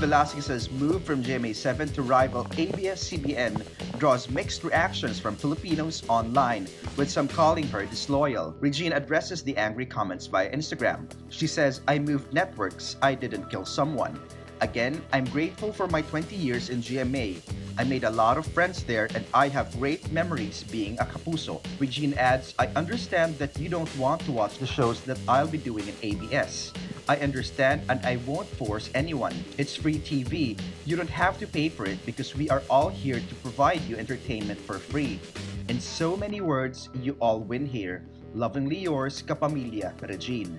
Velasquez's move from GMA7 to rival ABS-CBN draws mixed reactions from Filipinos online, with some calling her disloyal. Regine addresses the angry comments via Instagram. She says, "I moved networks, I didn't kill someone. Again, I'm grateful for my 20 years in GMA. I made a lot of friends there and I have great memories being a kapuso." Regine adds, "I understand that you don't want to watch the shows that I'll be doing in ABS. I understand and I won't force anyone. It's free TV. You don't have to pay for it because we are all here to provide you entertainment for free. In so many words, you all win here. Lovingly yours, Kapamilya, Regine."